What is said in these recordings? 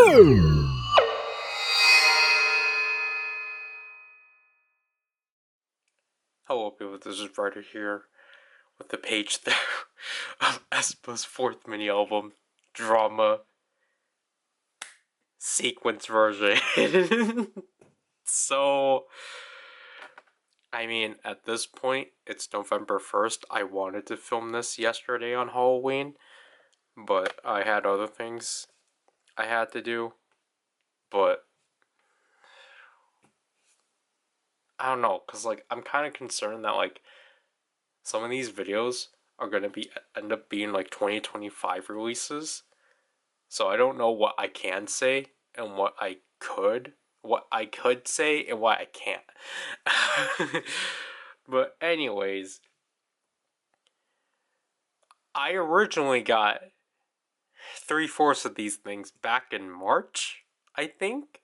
Hello people, this is Ryder here with the page there of aespa's 4th mini album, Drama Sequence version. So, I mean, at this point, it's November 1st. I wanted to film this yesterday on Halloween, but I had other things I had to do. But I don't know, because like I'm kind of concerned that like some of these videos are gonna end up being like 2025 releases. So I don't know what I can say and what I could say and what I can't. But anyways, I originally got 3/4 of these things back in March, I think.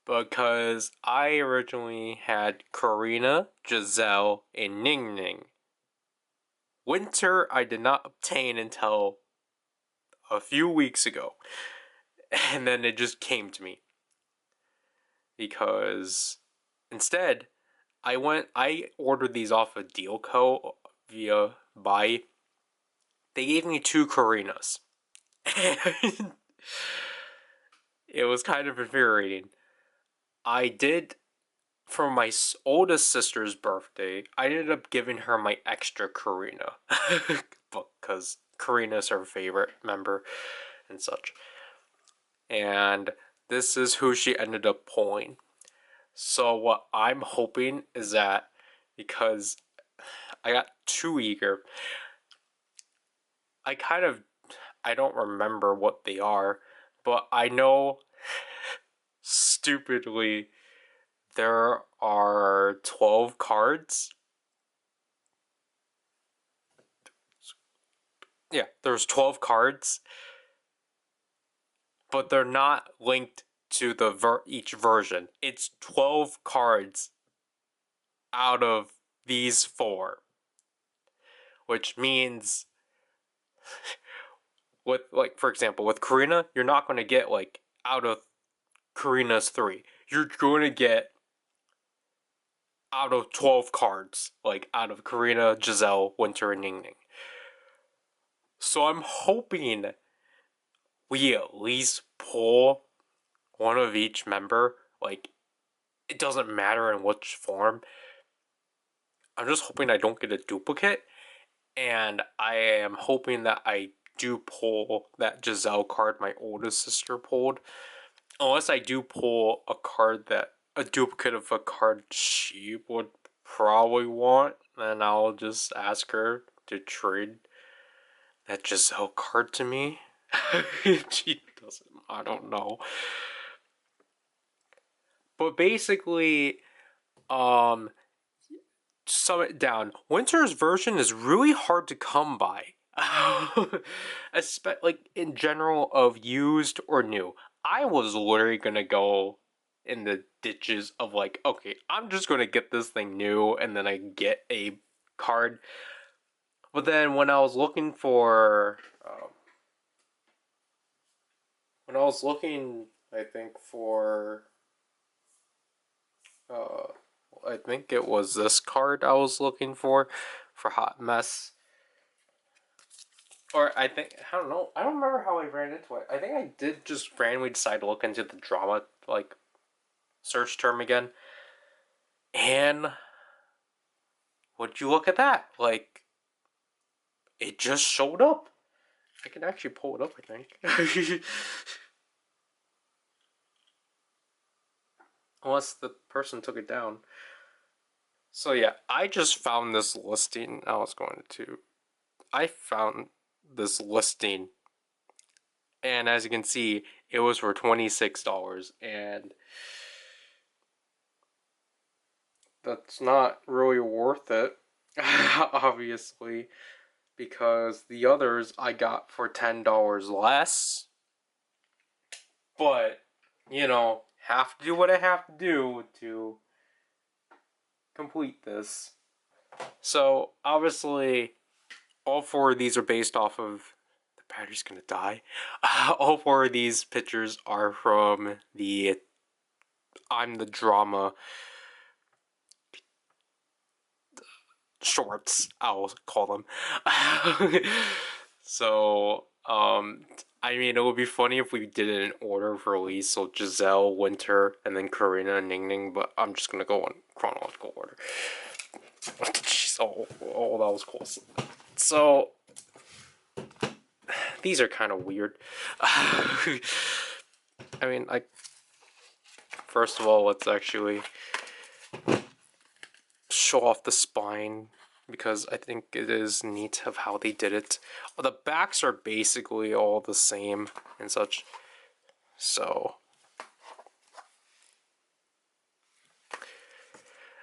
Because I originally had Karina, Giselle, and Ning Ning. Winter I did not obtain until a few weeks ago. And then it just came to me. Because instead, I ordered these off of Dealco via Buy. They gave me 2 Karinas. And it was kind of infuriating. I did, for my oldest sister's birthday, I ended up giving her my extra Karina. Because Karina's her favorite member and such. And this is who she ended up pulling. So what I'm hoping is that, because I got too eager, I don't remember what they are, but I know, stupidly, there are 12 cards. Yeah, there's 12 cards, but they're not linked to each version. It's 12 cards out of these 4, which means with, like, for example, with Karina, you're not going to get like out of Karina's 3. You're going to get out of 12 cards, like out of Karina, Giselle, Winter, and Ning Ning. So I'm hoping we at least pull one of each member. Like, it doesn't matter in which form. I'm just hoping I don't get a duplicate, and I am hoping that I do pull that Giselle card my oldest sister pulled. Unless I do pull a duplicate of a card she would probably want, then I'll just ask her to trade that Giselle card to me. She doesn't, I don't know. But basically, sum it down, Winter's version is really hard to come by. Like in general of used or new. I was literally gonna go in the ditches of like, okay, I'm just gonna get this thing new and then I get a card. But then when I was looking for, I think for, I think it was this card I was looking for Hot Mess. Or I don't know. I don't remember how I ran into it. I think I did just randomly decide to look into the drama, like, search term again. And would you look at that? Like, it just showed up. I can actually pull it up, I think. Unless the person took it down. So yeah, I just found this listing. I found this listing. And as you can see, it was for $26. And that's not really worth it, obviously, because the others I got for $10 less. But, you know, have to do what I have to do to complete this. So, obviously, all 4 of these are based off of the battery's gonna die. All 4 of these pictures are from the I'm the Drama shorts, I'll call them. So, I mean, it would be funny if we did it in order of release, so Giselle, Winter, and then Karina and Ning Ning, but I'm just gonna go in chronological order. Jeez, oh, that was close. So, these are kind of weird. I mean, first of all, let's actually show off the spine, because I think it is neat of how they did it. The backs are basically all the same and such. So,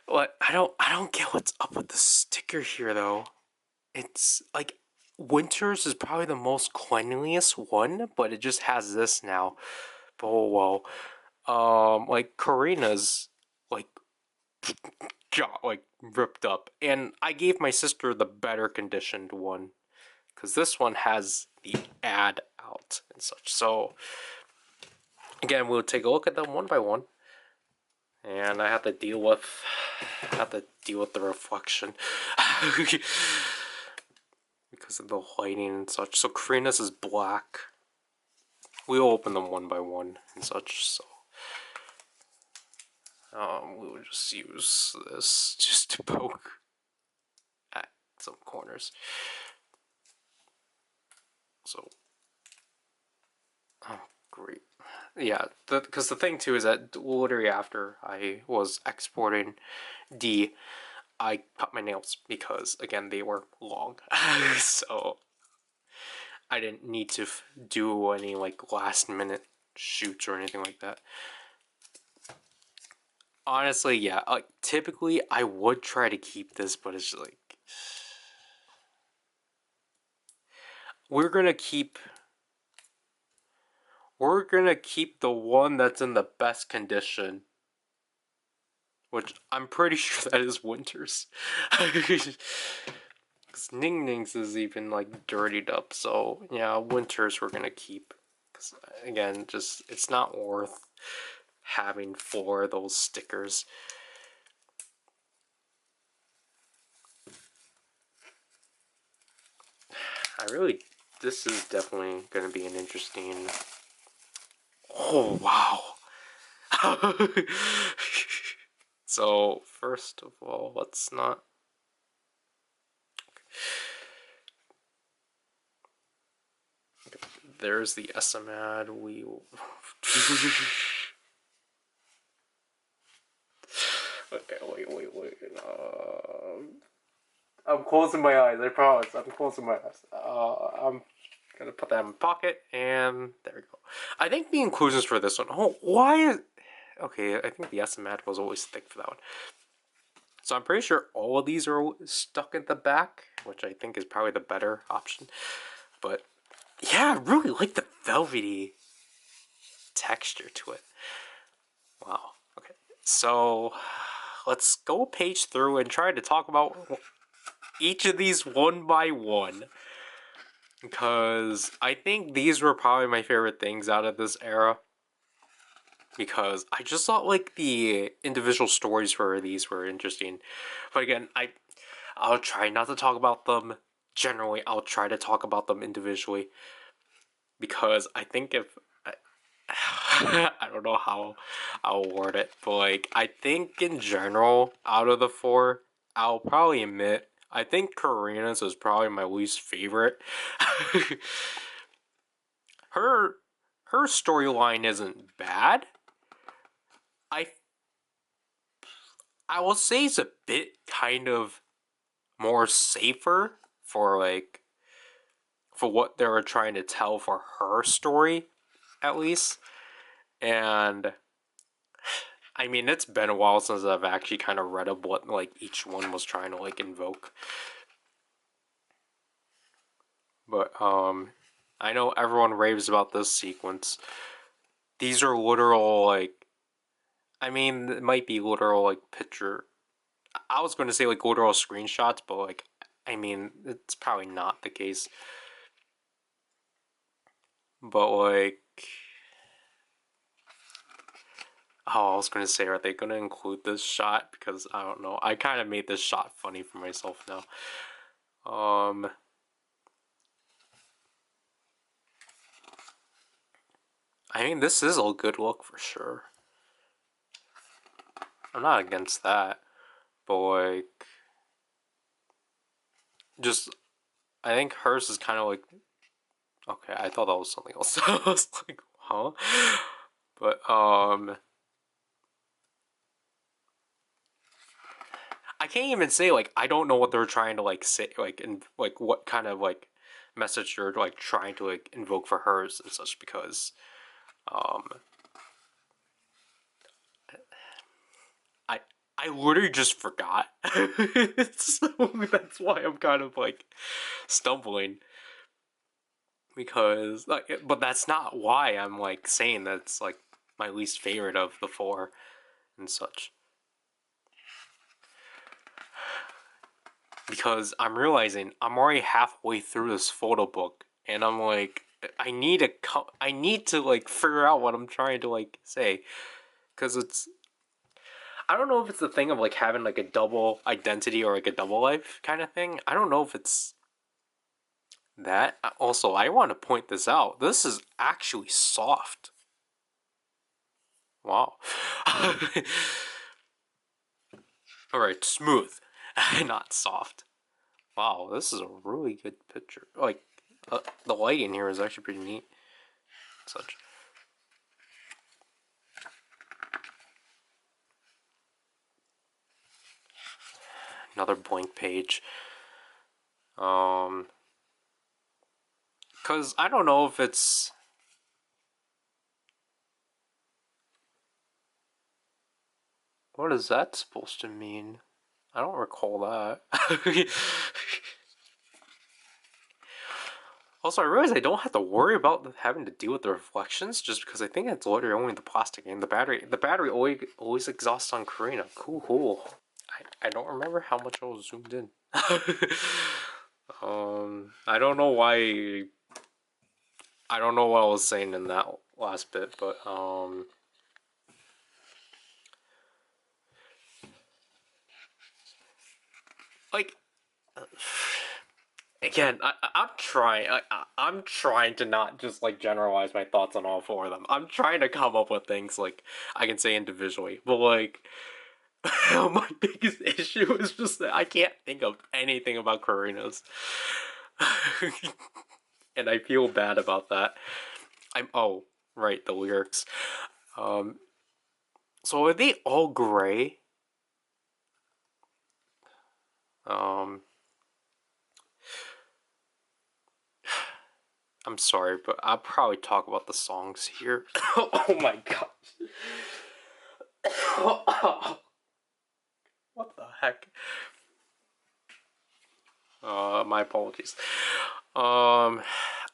what I don't get what's up with the sticker here though. It's like Winter's is probably the most cleanliest one, but it just has this now. But oh well. Like Karina's like got like ripped up, and I gave my sister the better conditioned one, because this one has the ad out and such. So again, we'll take a look at them one by one, and I have to deal with the reflection because of the lighting and such. So Karina's is black. We'll open them one by one and such. So we will just use this just to poke at some corners. So, oh, great. Yeah, because the thing too is that literally after I was exporting D, I cut my nails because, again, they were long. So, I didn't need to do any, like, last minute shoots or anything like that. Honestly, yeah, like, typically I would try to keep this, but it's just like, we're gonna keep the one that's in the best condition, which I'm pretty sure that is Winter's. Because Ning Ning's is even like dirtied up, so yeah, Winter's we're gonna keep. Because again, just it's not worth having 4 of those stickers. This is definitely gonna be an interesting. Oh wow. So first of all, let's not. There's the SM ad. We will. Okay, wait. I'm closing my eyes. I promise. I'm closing my eyes. I'm gonna put that in my pocket, and there we go. I think the inclusions for this one. Oh, why is? Okay, I think the SM ad was always thick for that one. So I'm pretty sure all of these are stuck at the back, which I think is probably the better option. But yeah, I really like the velvety texture to it. Wow. Okay, so let's go page through and try to talk about each of these one by one, because I think these were probably my favorite things out of this era, because I just thought like the individual stories for these were interesting. But again, I'll try not to talk about them generally. I'll try to talk about them individually, because I think if I don't know how I'll word it, but like I think in general, out of the 4, I'll probably admit I think Karina's is probably my least favorite. her storyline isn't bad. I will say it's a bit kind of more safer for what they were trying to tell for her story, at least. And I mean, it's been a while since I've actually kind of read up what like each one was trying to like invoke. But I know everyone raves about this sequence. These are literal like, I mean, it might be literal like picture. I was going to say like literal screenshots, but like, I mean, it's probably not the case. But like, oh, I was gonna say, are they gonna include this shot? Because I don't know. I kind of made this shot funny for myself now. I mean, this is a good look for sure. I'm not against that, but like, just I think hers is kind of like, okay, I thought that was something else. I was like, huh? But I can't even say like I don't know what they're trying to like say like and like what kind of like message they're like trying to like invoke for hers and such because um I I literally just forgot. So that's why I'm kind of like stumbling because like but that's not why I'm like saying that's like my least favorite of the four and such. Because I'm realizing I'm already halfway through this photo book, and I'm like, I need to like figure out what I'm trying to like say, because it's I don't know if it's the thing of like having like a double identity or like a double life kind of thing. I don't know if it's that. Also, I want to point this out. This is actually soft. Wow. All right, smooth, not soft. Wow, this is a really good picture. Like, the lighting here is actually pretty neat. Such. Another blank page. Cause I don't know if it's. What is that supposed to mean? I don't recall that. Also, I realize I don't have to worry about having to deal with the reflections, just because I think it's literally only the plastic and the battery always exhausts on Karina. Cool. I don't remember how much I was zoomed in. I don't know why. I don't know what I was saying in that last bit, but like again, I'm trying. I'm trying to not just like generalize my thoughts on all four of them. I'm trying to come up with things like I can say individually, but like my biggest issue is just that I can't think of anything about Karina's, and I feel bad about that. Oh right, the lyrics. So are they all gray? Um, I'm sorry, but I'll probably talk about the songs here. Oh my god. What the heck? My apologies. I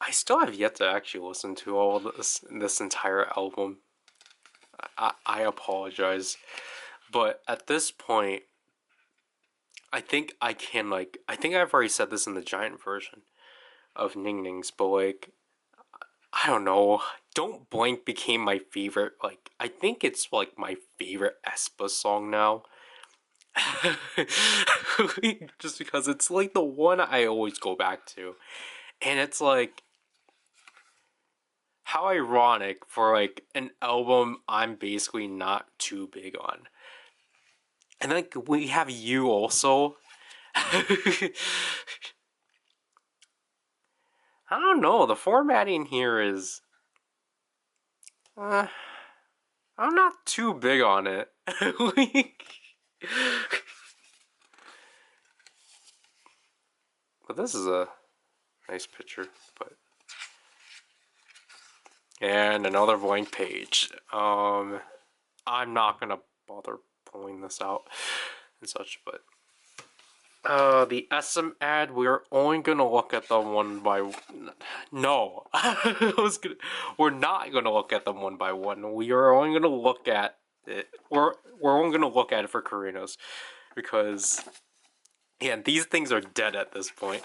still have yet to actually listen to all this entire album. I apologize, but at this point, I think I can like I think I've already said this in the giant version of Ning Nings, but like I don't know. Don't Blink became my favorite. Like I think it's like my favorite aespa song now. Just because it's like the one I always go back to. And it's like how ironic for like an album I'm basically not too big on. And like we have you also. I don't know, the formatting here is I'm not too big on it. Like, but this is a nice picture, but and another blank page. I'm not gonna bother pulling this out and such, but the SM ad, we're only gonna look at them one by no. We're not gonna look at them one by one. We are only gonna look at it. We're only gonna look at it for Karina's because yeah, these things are dead at this point.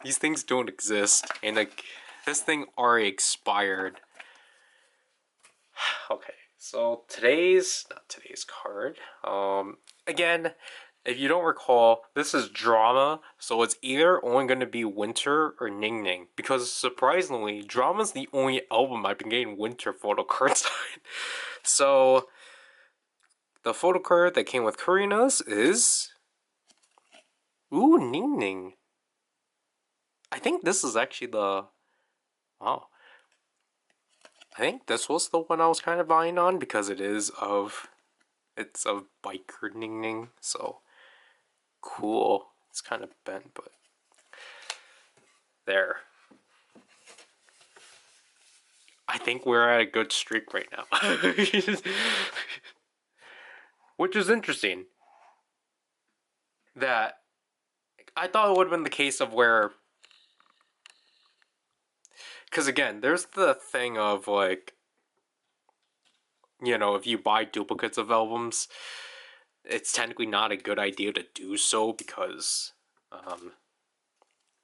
These things don't exist, and like this thing already expired. Okay, so not today's card. Again, if you don't recall, this is drama, so it's either only going to be Winter or Ning Ning. Because surprisingly, drama's the only album I've been getting Winter photo cards on. So, the photo card that came with Karina's is... Ooh, Ning Ning. I think this is actually the... Wow. I think this was the one I was kind of buying on because it's of biker Ning Ning, so cool. It's kind of bent, but there. I think we're at a good streak right now. Which is interesting. That I thought it would have been the case of where, because again, there's the thing of like, you know, if you buy duplicates of albums, it's technically not a good idea to do so because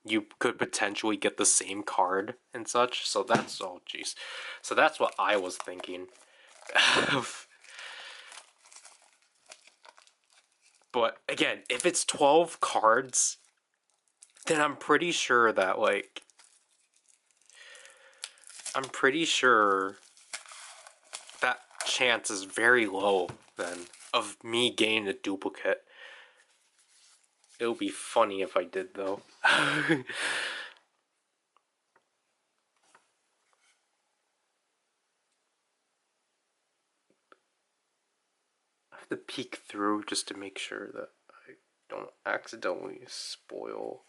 you could potentially get the same card and such. So that's jeez. So that's what I was thinking. But again, if it's 12 cards, then I'm pretty sure that that chance is very low then of me getting a duplicate. It would be funny if I did though. I have to peek through just to make sure that I don't accidentally spoil.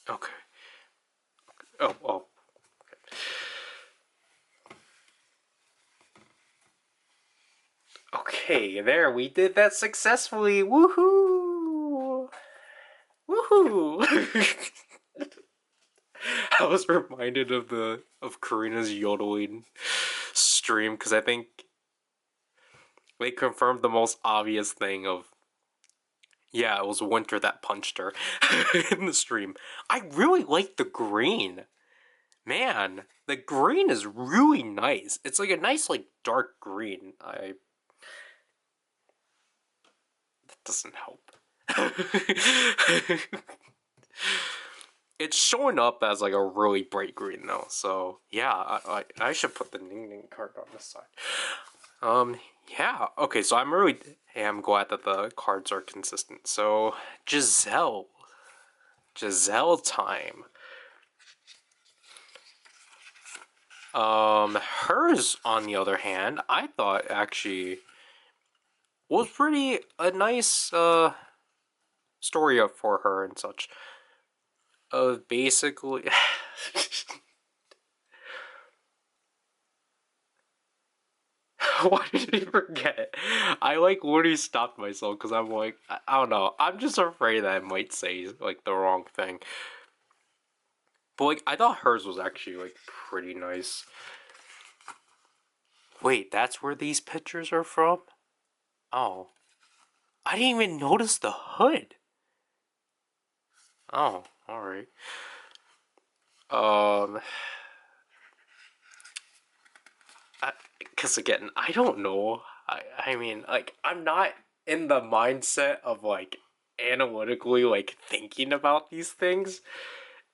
Okay. Oh, okay. Okay, there, we did that successfully. Woohoo! Woohoo! I was reminded of Karina's yodeling stream because I think they confirmed the most obvious thing of, yeah, it was Winter that punched her in the stream. I really like the green. Man, the green is really nice. It's like a nice like dark green. That doesn't help. It's showing up as like a really bright green though, so yeah, I should put the Ning Ning card on this side. Yeah, okay, so I'm really am glad that the cards are consistent. So Giselle time. Hers on the other hand, I thought actually was pretty a nice story up for her and such. Of basically why did I forget? I like literally stopped myself because I'm like, I don't know. I'm just afraid that I might say like the wrong thing. But like, I thought hers was actually like pretty nice. Wait, that's where these pictures are from? Oh. I didn't even notice the hood. Oh, alright. Because again, I don't know. I mean, like, I'm not in the mindset of like analytically like thinking about these things,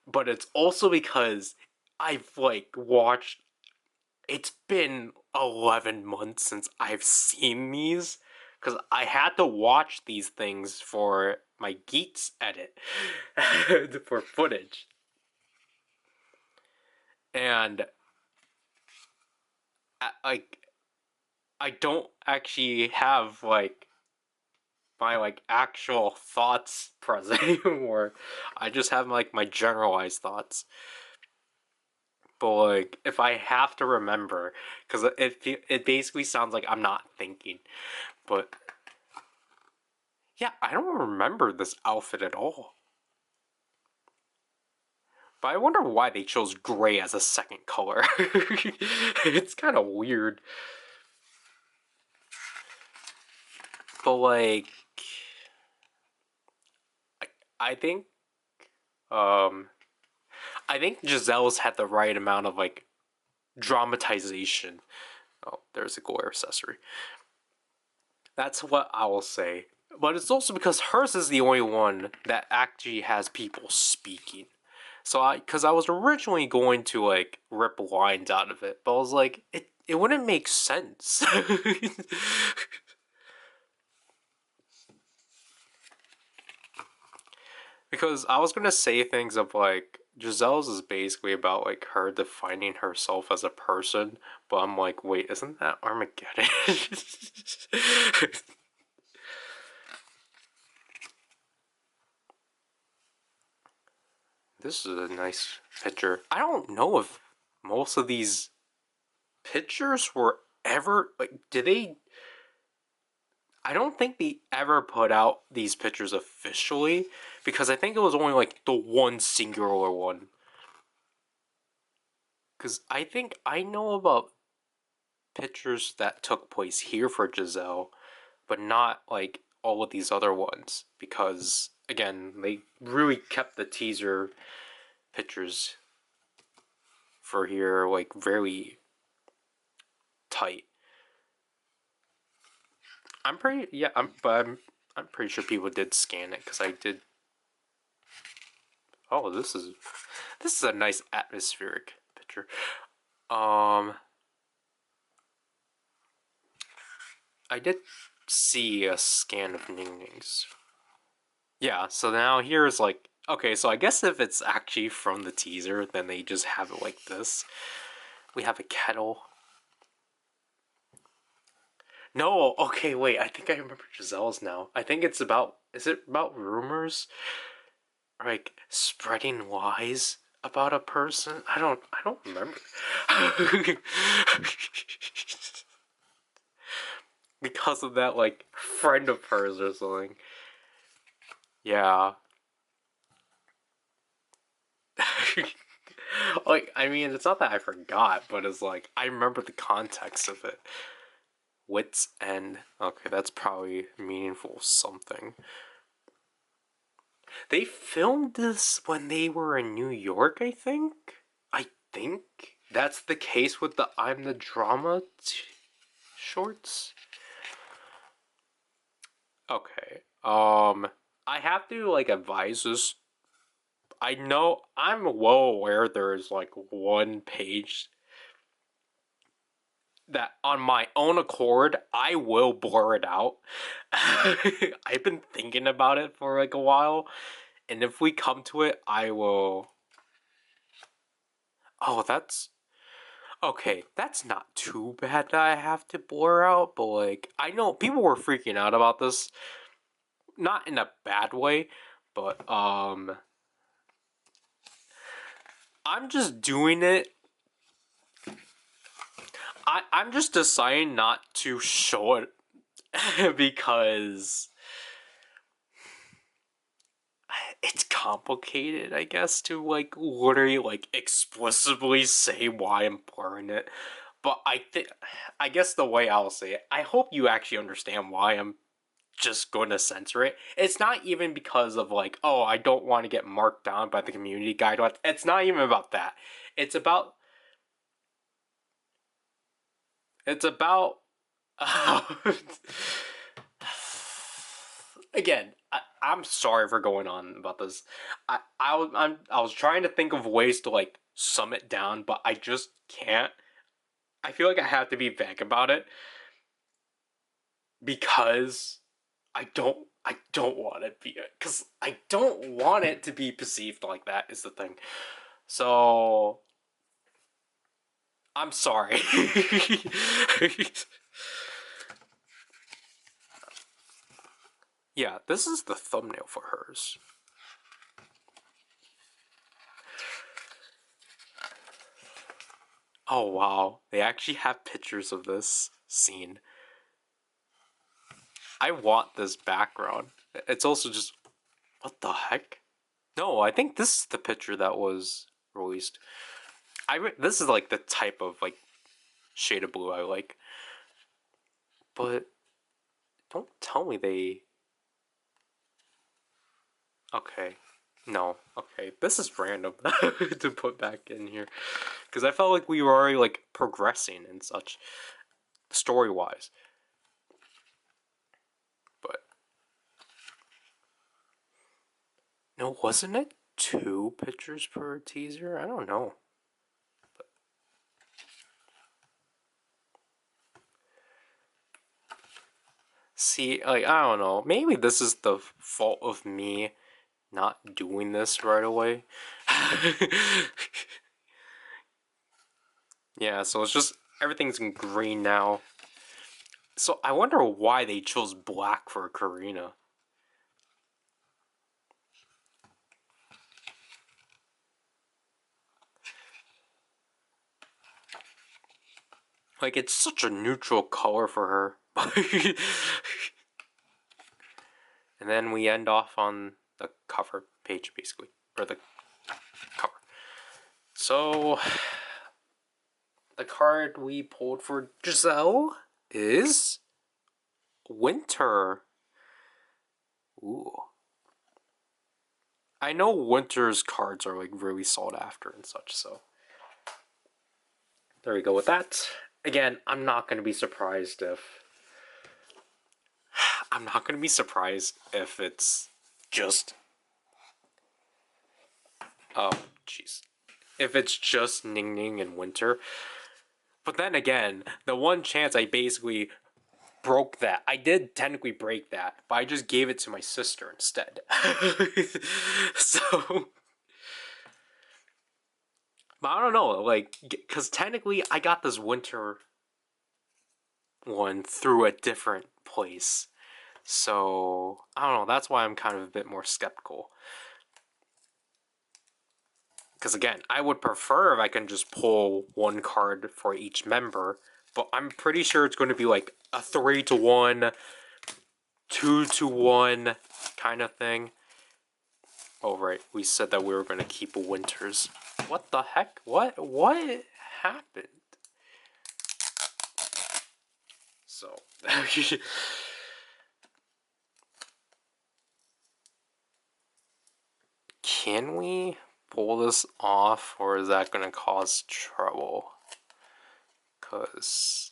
but it's also because I've like watched. It's been 11 months since I've seen these because I had to watch these things for my Geeks edit for footage, and like I don't actually have like my like actual thoughts present anymore. I just have like my generalized thoughts. But like if I have to remember, because it basically sounds like I'm not thinking. But yeah, I don't remember this outfit at all. But I wonder why they chose gray as a second color. It's kind of weird. But like, I think I think Giselle's had the right amount of like dramatization. Oh, there's a gore accessory. That's what I will say. But it's also because hers is the only one that actually has people speaking. So because I was originally going to like rip lines out of it, but I was like, it wouldn't make sense. Because I was gonna say things of like Giselle's is basically about like her defining herself as a person, but I'm like, wait, isn't that Armageddon? This is a nice picture. I don't know if most of these pictures were ever like did they I don't think they ever put out these pictures officially because I think it was only like the one singular one. Because I think I know about pictures that took place here for Giselle, but not like all of these other ones because again they really kept the teaser pictures for here like very tight. I'm pretty yeah I'm pretty sure people did scan it because I did. Oh, this is a nice atmospheric picture. Um, I did see a scan of Ning Ning's. Yeah, so now here's like okay, so I guess if it's actually from the teaser, then they just have it like this. We have a kettle. No, okay, wait. I think I remember Giselle's now. I think it's about. Is it about rumors? Like spreading lies about a person? I don't remember. Because of that like friend of hers or something. Yeah. Like I mean it's not that I forgot, but it's like I remember the context of it. Wits End. Okay, that's probably meaningful something. They filmed this when they were in New York, I think. I think that's the case with the I'm the Drama shorts. Okay. I have to like advise this. I know I'm well aware there's like one page that on my own accord I will blur it out. I've been thinking about it for like a while, and if we come to it, I will. Oh, that's okay. That's not too bad that I have to blur out, but like I know people were freaking out about this, not in a bad way, but I'm just doing it. I'm just deciding not to show it because it's complicated, I guess, to like literally like explicitly say why I'm blurring it. But I guess the way I'll say it, I hope you actually understand why I'm just going to censor it. It's not even because of like, oh, I don't want to get marked down by the community guidelines. It's not even about that. It's about it's about again, I'm sorry for going on about this. I was trying to think of ways to like sum it down, but I just can't. I feel like I have to be vague about it because I don't want it to be because I don't want it to be perceived like that is the thing. So I'm sorry. Yeah, this is the thumbnail for hers. Oh wow, they actually have pictures of this scene. I want this background. It's also just what the heck? No, I think this is the picture that was released. This is like the type of like shade of blue I like. But don't tell me they okay. No. Okay, this is random to put back in here. Because I felt like we were already, like, progressing and such, story-wise. But... no, wasn't it 2 pictures per teaser? I don't know. But... see, like, I don't know. Maybe this is the fault of me not doing this right away. Yeah, so it's just, everything's in green now. So I wonder why they chose black for Karina. Like, it's such a neutral color for her. And then we end off on the cover page, basically. Or the cover. So, the card we pulled for Giselle is Winter. Ooh. I know Winter's cards are, like, really sought after and such, so... there we go with that. Again, I'm not going to be surprised if... I'm not going to be surprised if it's just... oh, jeez. If it's just Ning Ning and Winter. But then again, the one chance I basically broke that. I did technically break that, but I just gave it to my sister instead. So... but I don't know, like, because technically I got this Winter one through a different place. So, I don't know, that's why I'm kind of a bit more skeptical. Because again, I would prefer if I can just pull one card for each member, but I'm pretty sure it's going to be like a 3-to-1, 2-to-1 kind of thing. Oh, right, we said that we were going to keep Winters. What the heck? What happened? So... can we pull this off, or is that going to cause trouble? Because...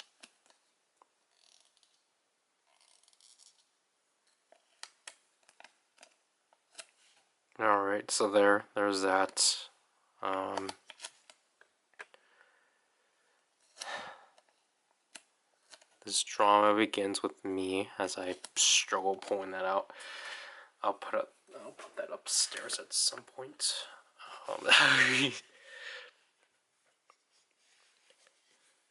alright, so there's that. This drama begins with me as I struggle pulling that out. I'll put that upstairs at some point.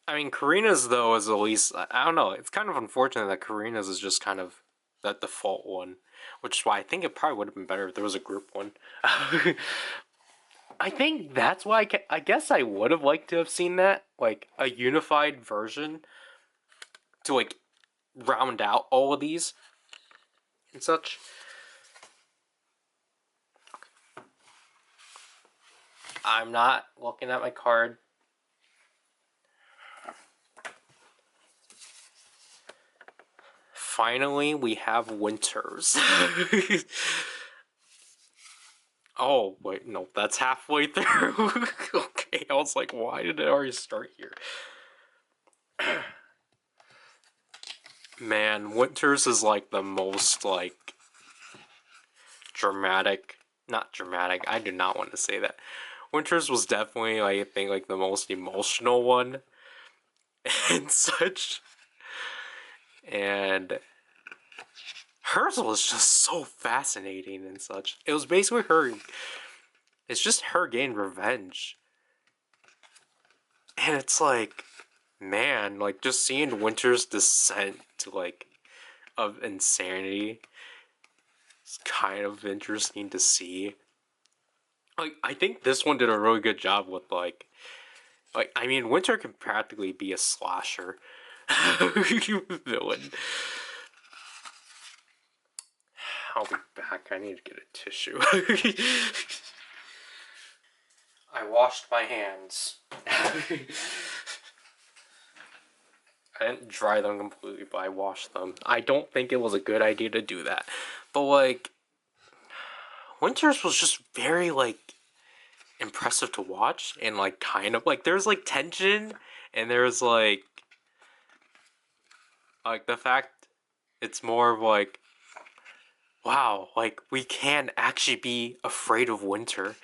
I mean, Karina's, though, is at least... I don't know, it's kind of unfortunate that Karina's is just kind of that default one. Which is why I think it probably would have been better if there was a group one. I think that's why I guess I would have liked to have seen that. Like, a unified version to, like, round out all of these and such. I'm not looking at my card. Finally, we have Winters. Oh, wait, no, that's halfway through. Okay, I was like, why did it already start here? Man, Winters is like the most, like, dramatic. Not dramatic, I do not want to say that. Winters was definitely, like, I think, like, the most emotional one. And such. And hers was just so fascinating and such. It was basically her... it's just her getting revenge. And it's like... man, like, just seeing Winter's descent to, like, of insanity is kind of interesting to see. Like, I think this one did a really good job with, like, I mean, Winter can practically be a slasher villain. I'll be back. I need to get a tissue. I washed my hands. I didn't dry them completely, but I washed them. I don't think it was a good idea to do that. But, like, Winters was just very like impressive to watch, and like kind of like there's like tension, and there's like the fact it's more of like, wow, like we can actually be afraid of winter.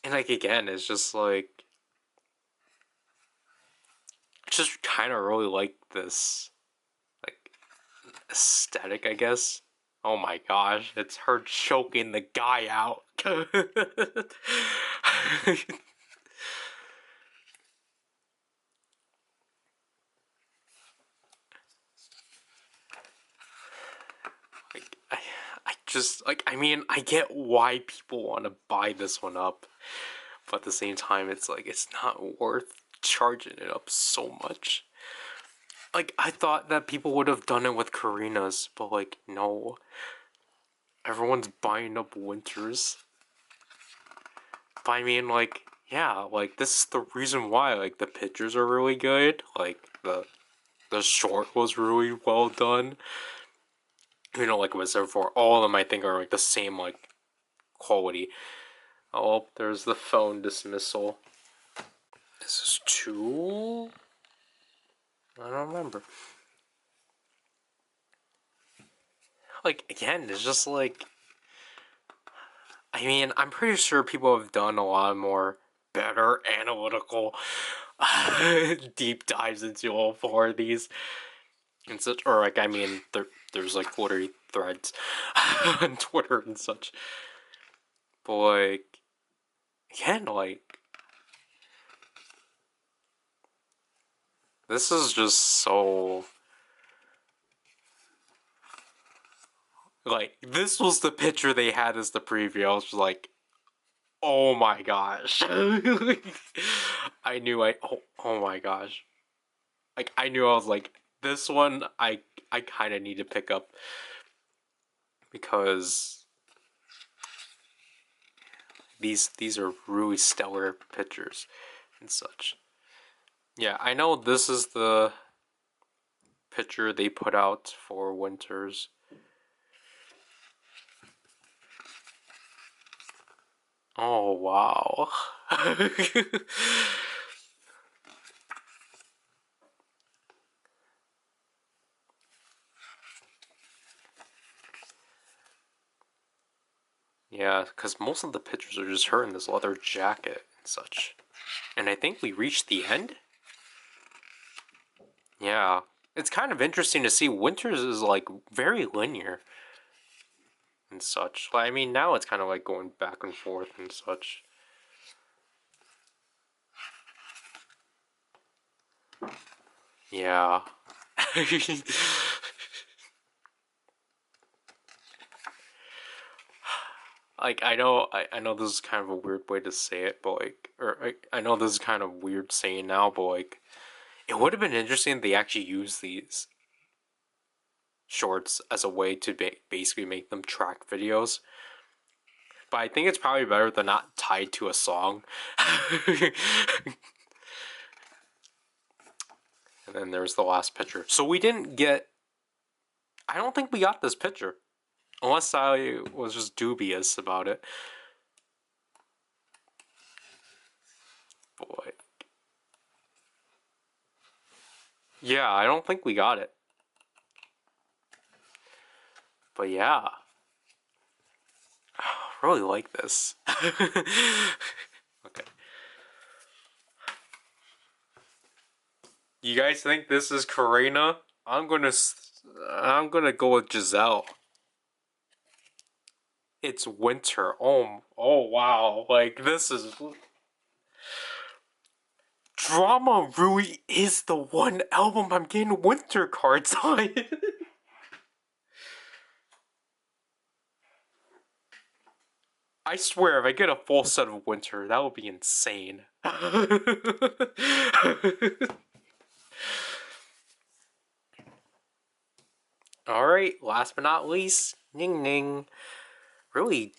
And like again, it's just like just kind of really like this like aesthetic, I guess. Oh my gosh, it's her choking the guy out. Like, I just like I mean I get why people want to buy this one up, but at the same time it's like it's not worth charging it up so much. Like I thought that people would have done it with Karina's, but like no, everyone's buying up Winters. But I mean like yeah, like this is the reason why like the pictures are really good. Like the short was really well done. You know, like I was there for all of them. I think are like the same like quality. Oh, there's the phone dismissal. This is two. I don't remember. Like again, it's just like. I mean, I'm pretty sure people have done a lot more better analytical deep dives into all four of these and such. Or like, I mean, there's like literally threads on Twitter and such. But like, again, like this is just so. Like, this was the picture they had as the preview. I was just like, oh my gosh. I knew oh my gosh. Like, I knew I was like, this one I kind of need to pick up because these are really stellar pictures and such. Yeah, I know this is the picture they put out for Winters. Oh wow. Yeah, because most of the pictures are just her in this leather jacket and such. And I think we reached the end? Yeah. It's kind of interesting to see Winters is like very linear and such. I mean, now it's kind of like going back and forth and such. Yeah. Like I know this is kind of a weird way to say it, but like or I know this is kind of weird saying now, but like it would have been interesting if they actually used these shorts as a way to basically make them track videos. But I think it's probably better than not tied to a song. And then there's the last picture. So we didn't get. I don't think we got this picture. Unless I was just dubious about it. Boy. Yeah, I don't think we got it. But yeah. I really like this. Okay. You guys think this is Karina? I'm gonna go with Giselle. It's winter. Oh wow. Like this is Drama really is the one album I'm getting winter cards on. I swear, if I get a full set of winter, that would be insane. Alright, last but not least, Ning Ning. Really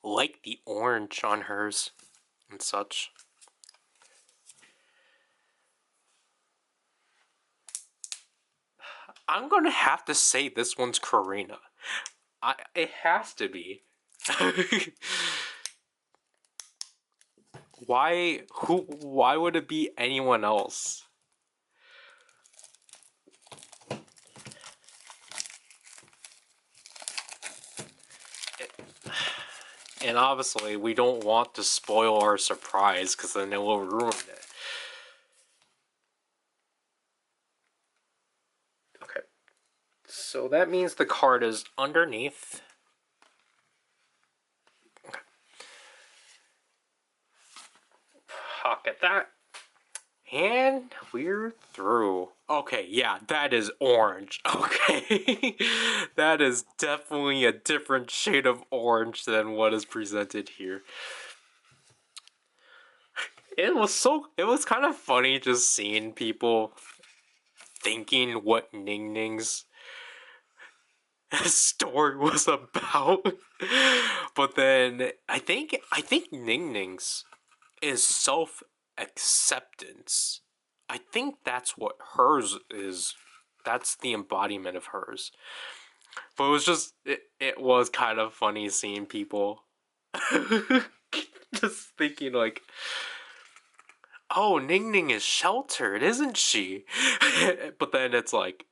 like the orange on hers and such. I'm gonna have to say this one's Karina. It has to be. Why would it be anyone else? And obviously, we don't want to spoil our surprise because then it will ruin it. Okay. So that means the card is underneath. Okay. Pocket that. And we're through. Okay, yeah, that is orange. Okay. That is definitely a different shade of orange than what is presented here. It was kind of funny just seeing people thinking what Ning Ning's story was about. But then I think Ning Ning's is self-acceptance. I think that's what hers is. That's the embodiment of hers. But it was kind of funny seeing people just thinking like, oh, Ning Ning is sheltered, isn't she? But then it's like,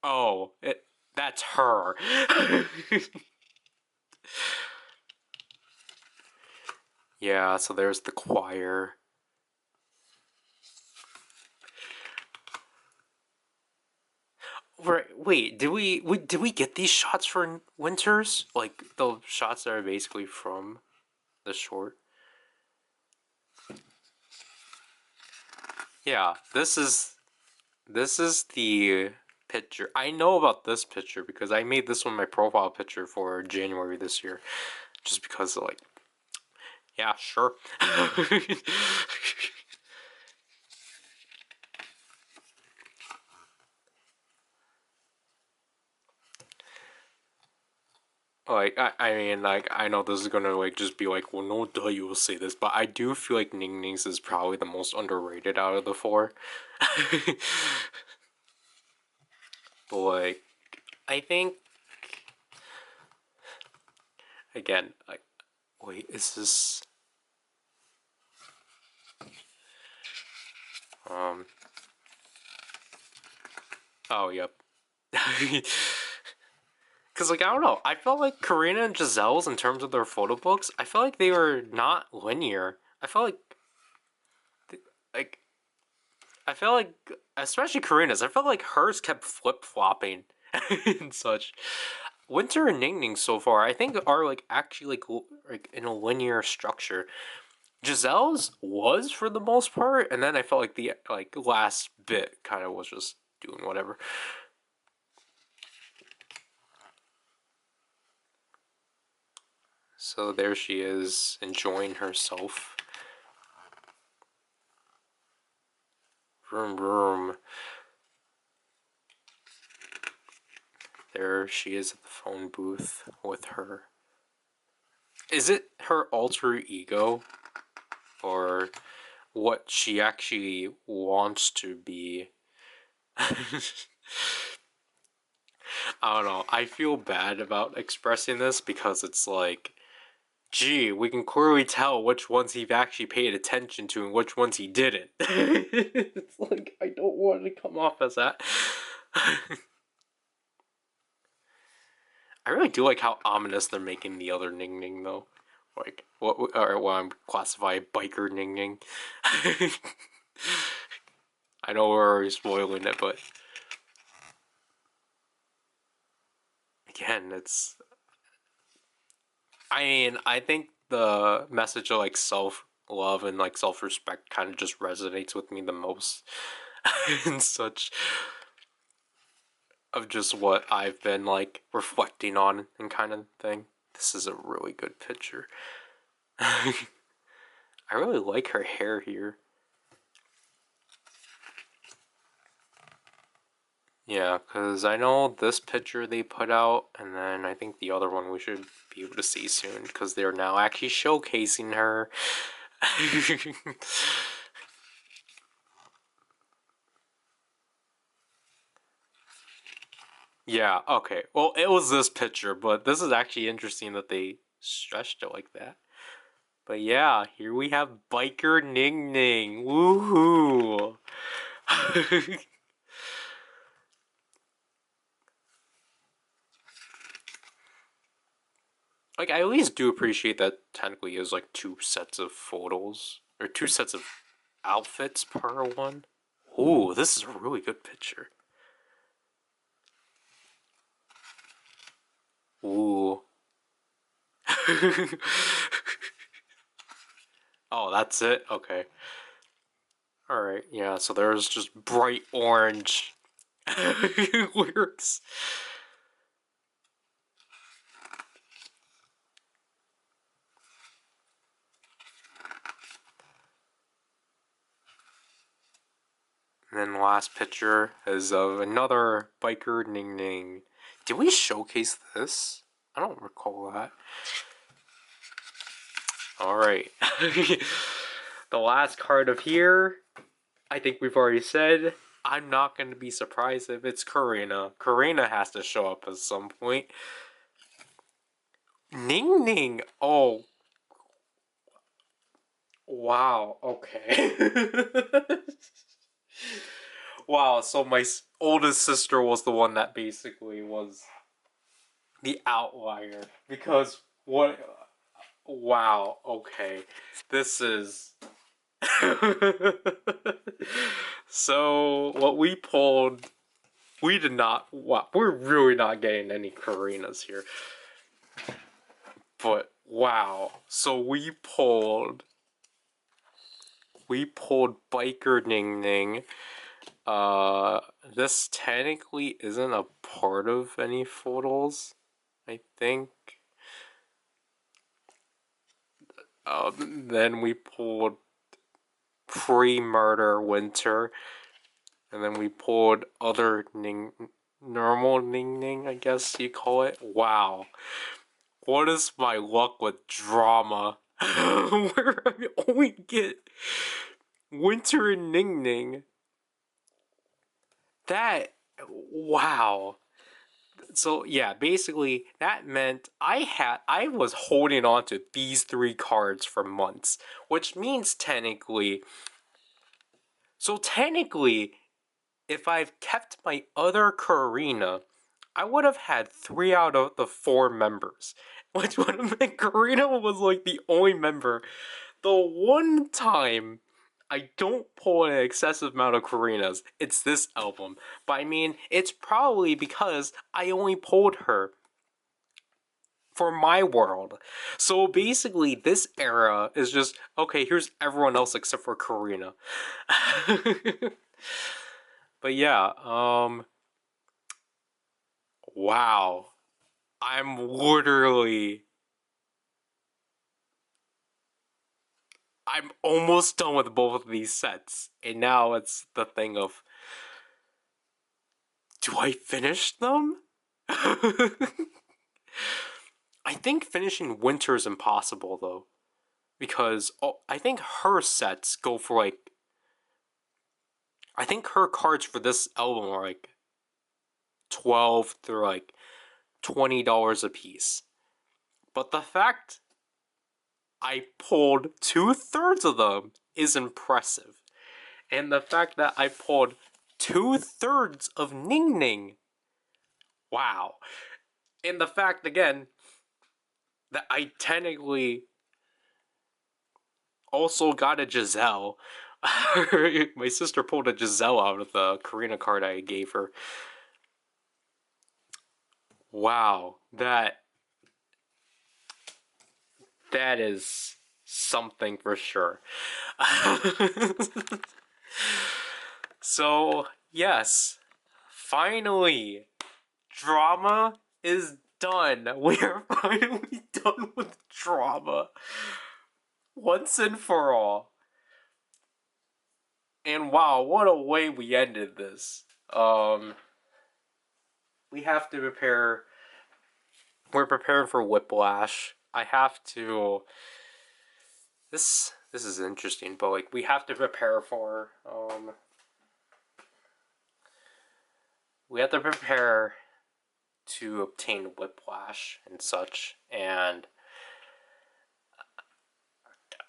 oh, that's her. Yeah, so there's the choir. Right, wait, did we get these shots for Winters? Like the shots that are basically from the short? Yeah, this is the picture. I know about this picture because I made this one my profile picture for January this year. Just because like, yeah, sure. Like I mean like I know this is gonna like just be like, well, no duh you will say this, but I do feel like Ning Ning's is probably the most underrated out of the four. But like I think again like, wait, is this um oh yep. Cause like I don't know, I felt like Karina and Giselle's in terms of their photo books, I felt like they were not linear. I felt like I felt like, especially Karina's, I felt like hers kept flip flopping and such. Winter and Ning Ning so far, I think, are like actually like in a linear structure. Giselle's was for the most part, and then I felt like the like last bit kind of was just doing whatever. So there she is, enjoying herself. Vroom vroom. There she is at the phone booth with her. Is it her alter ego? Or what she actually wants to be? I don't know. I feel bad about expressing this because it's like, gee, we can clearly tell which ones he actually paid attention to and which ones he didn't. It's like, I don't want to come off as that. I really do like how ominous they're making the other Ning Ning though. Like what? Or what I'm classifying biker Ning Ning. I know we're already spoiling it, but again, it's. I mean, I think the message of like self love and like self respect kind of just resonates with me the most, and such of just what I've been like reflecting on and kind of thing. This is a really good picture. I really like her hair here. Yeah, because I know this picture they put out, and then I think the other one we should be able to see soon, because they're now actually showcasing her. Yeah, okay. Well, it was this picture, but this is actually interesting that they stretched it like that. But yeah, here we have Biker Ning Ning. Woohoo! Like, I at least do appreciate that technically is like two sets of photos or two sets of outfits per one. Ooh, this is a really good picture. Ooh. Oh, that's it? Okay. Alright, yeah, so there's just bright orange lyrics. And then the last picture is of another biker Ning Ning. Did we showcase this? I don't recall that. Alright. The last card of here, I think we've already said. I'm not going to be surprised if it's Karina. Karina has to show up at some point. Ning Ning! Oh. Wow, okay. Wow, so my oldest sister was the one that basically was the outlier. Because what. Wow, okay. This is. So, what we pulled. We did not. Wow, we're really not getting any Karinas here. But, wow. So, we pulled. We pulled Biker Ning Ning. This technically isn't a part of any photos, I think. Then we pulled pre-murder Winter, and then we pulled other normal Ning Ning, I guess you call it. Wow. What is my luck with drama? Where I only get Winter and Ning Ning. That, wow. So yeah, basically that meant I was holding on to these three cards for months, which means technically, if I've kept my other Karina, I would have had 3 out of the 4 members, which would have meant Karina was like the only member. The one time I don't pull an excessive amount of Karinas, it's this album. But I mean, it's probably because I only pulled her for my world. So basically, this era is just okay. Here's everyone else except for Karina. But yeah, wow. I'm literally, I'm almost done with both of these sets, and now it's the thing of, do I finish them? I think finishing Winter is impossible though, because I think her sets go for like, I think her cards for this album are like 12 through like $20 a piece. But the fact I pulled 2/3 of them is impressive. And the fact that I pulled 2/3 of Ning Ning, wow. And the fact again that I technically also got a Giselle. My sister pulled a Giselle out of the Karina card I gave her. Wow, that is something for sure. So, yes, finally, drama is done. We are finally done with drama once and for all. And wow, what a way we ended this. We have to prepare. We're preparing for Whiplash. I have to. This is interesting, but like we have to prepare for. We have to prepare to obtain Whiplash and such, and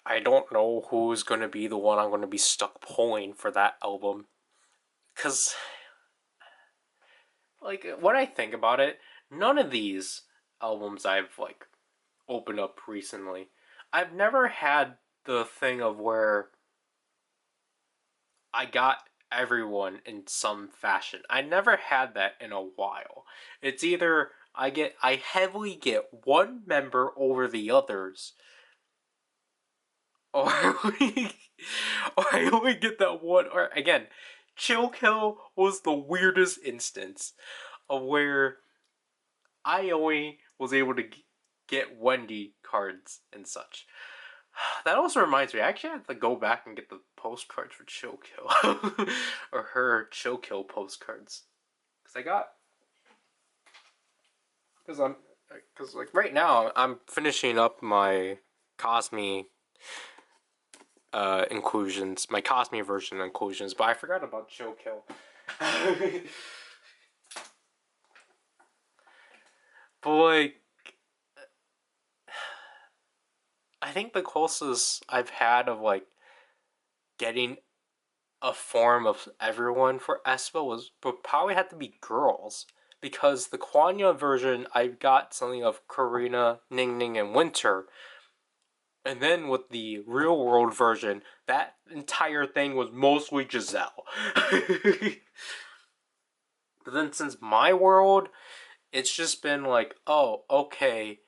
I don't know who's gonna be the one I'm gonna be stuck pulling for that album. Cause like when I think about it, none of these albums I've like opened up recently, I've never had the thing of where I got everyone in some fashion. I never had that in a while. It's either I heavily get one member over the others, or or I only get that one. Or again, Chill Kill was the weirdest instance of where I only was able to get Wendy cards and such. That also reminds me, I actually have to go back and get the postcards for Chill Kill. Or her Chill Kill postcards. Because I got. Because like right now, I'm finishing up my Cosme inclusions, my Cosme version inclusions, but I forgot about Chill Kill. But like, I think the closest I've had of like getting a form of everyone for aespa would probably have to be girls, because the Kwanya version I got something of Karina, Ning Ning, and Winter, and then with the real world version, that entire thing was mostly Giselle. But then since my world, it's just been like, oh, okay,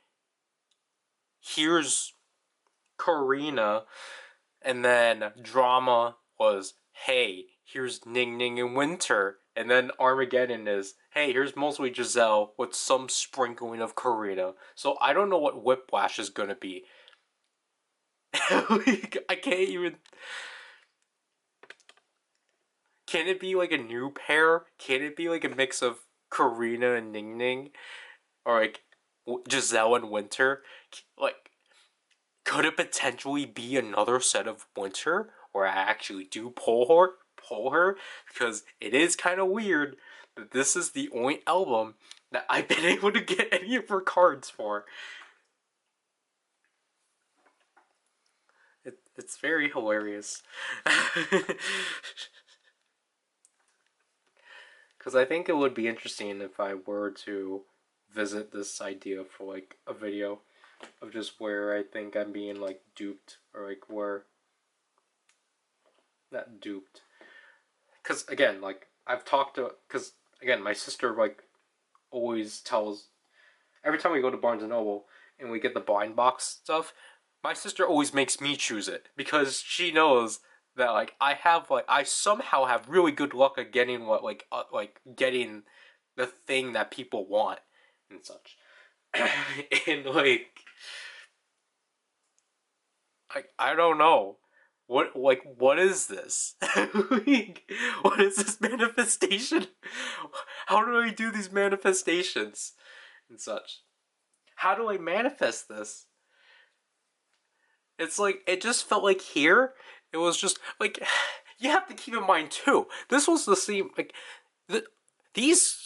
here's Karina, and then drama was, hey, here's Ning Ning and Winter, and then Armageddon is, hey, here's mostly Giselle with some sprinkling of Karina. So I don't know what Whiplash is gonna be. I can't even. Can it be like a new pair? Can it be like a mix of Karina and Ning Ning, or like Giselle and Winter? Like, could it potentially be another set of Winter, where I actually do pull her? Because it is kind of weird that this is the only album that I've been able to get any of her cards for. It's very hilarious. Because I think it would be interesting if I were to visit this idea for like a video of just where I think I'm being like duped, or like where not duped. Because again, like I've talked to, because again, my sister like always tells, every time we go to Barnes and Noble and we get the blind box stuff, my sister always makes me choose it, because she knows that like I somehow have really good luck at getting what like getting the thing that people want and such. And like I don't know. What is this? What is this manifestation? How do I do these manifestations and such? How do I manifest this? It's like it just felt like here it was just like you have to keep in mind too. This was the same like these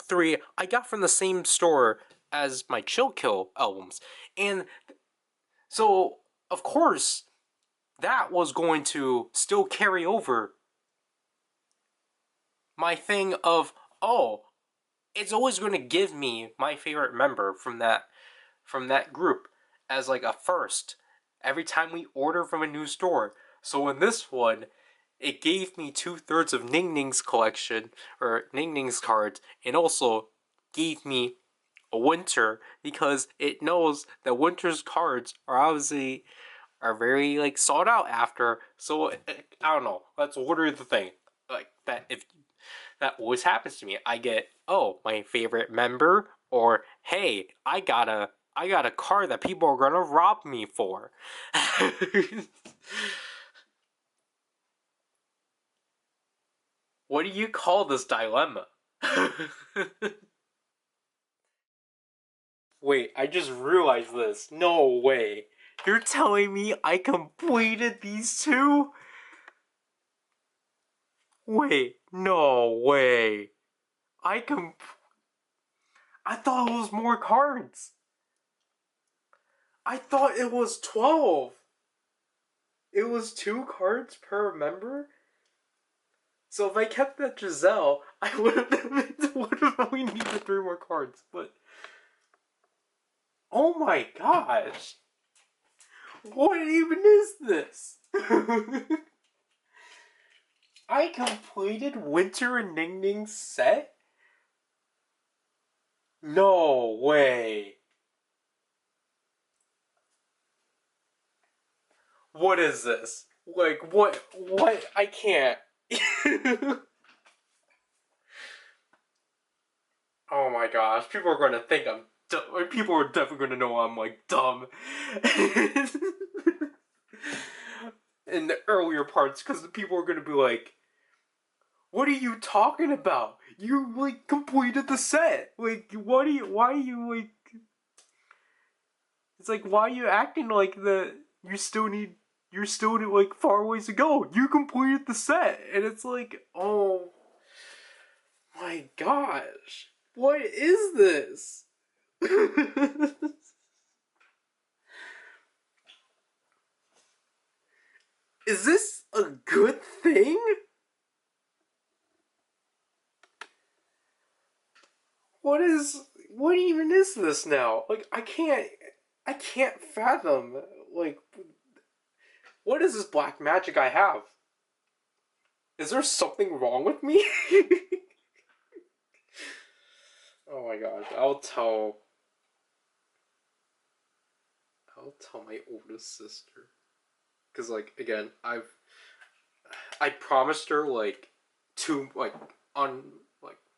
three I got from the same store as my Chill Kill albums, and so of course that was going to still carry over my thing of, oh, it's always going to give me my favorite member from that group as like a first every time we order from a new store. So in this one, it gave me 2/3 of Ning Ning's collection, or Ning Ning's cards, and also gave me a Winter, because it knows that Winter's cards are very like sought out after. So I don't know. Let's order the thing like that. If that always happens to me, I get, oh, my favorite member, or hey, I got a car that people are gonna rob me for. What do you call this dilemma? Wait, I just realized this. No way. You're telling me I completed these two? Wait, no way. I com- I thought it was more cards. I thought it was 12. It was 2 cards per member? So if I kept that Giselle, I would have only needed 3 more cards, but... Oh my gosh! What even is this? I completed Winter and Ning Ning's set? No way! What is this? Like, what? I can't. Oh my gosh, people are gonna think I'm dumb. People are definitely gonna know I'm, like, dumb. In the earlier parts, because the people are gonna be like, what are you talking about? You, like, completed the set. Like, why are you, like... It's like, why are you acting like you still need, like, far ways to go? You completed the set. And it's like, oh my gosh. What is this? Is this a good thing? What even is this now? Like, I can't fathom, like, what is this black magic I have? Is there something wrong with me? Oh my gosh, I'll tell my oldest sister. Cause, like, again, I promised her, like,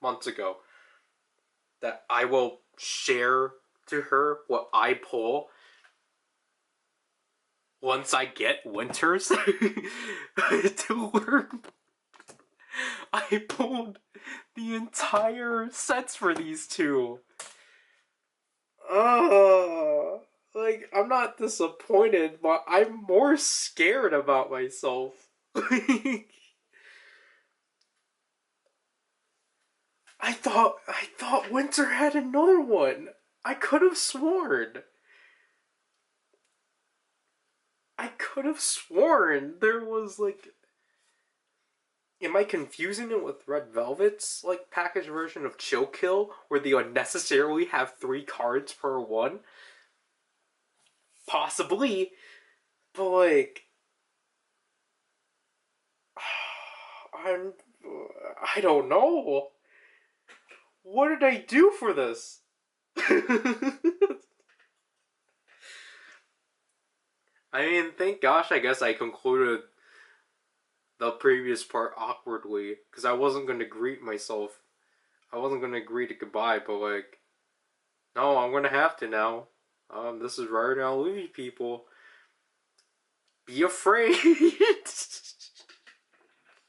months ago that I will share to her what I pull once I get winters to learn. I pulled the entire sets for these two. Like, I'm not disappointed, but I'm more scared about myself. I thought Winter had another one. I could have sworn. There was, like... Am I confusing it with Red Velvet's, like, package version of Chill Kill, where they unnecessarily have 3 cards per one? Possibly. But, like... I don't know. What did I do for this? I mean, thank gosh, I guess I concluded the previous part awkwardly, because I wasn't going to greet myself. I wasn't going to greet it goodbye, but, like, no, I'm going to have to now. This is Ryder, I'll leave you people. Be afraid.